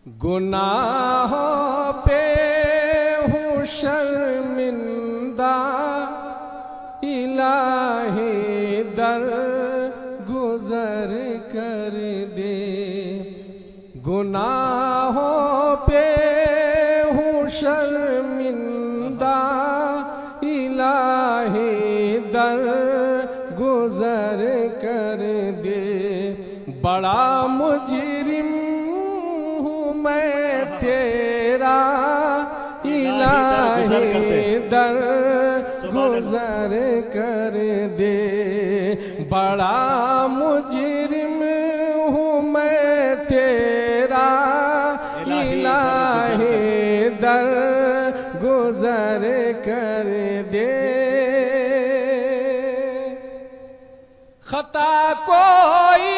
गुनाहों पे हूँ शर्मिंदा, इलाही दर गुजर कर दे। गुनाहों पे हूँ शर्मिंदा, इलाही दर गुजर कर दे। बड़ा मुजरिम हूँ मैं तेरा, इलाही दर गुजर कर दे। बड़ा मुजरिम हूँ मैं तेरा, इलाही दर गुजर कर दे। खता कोई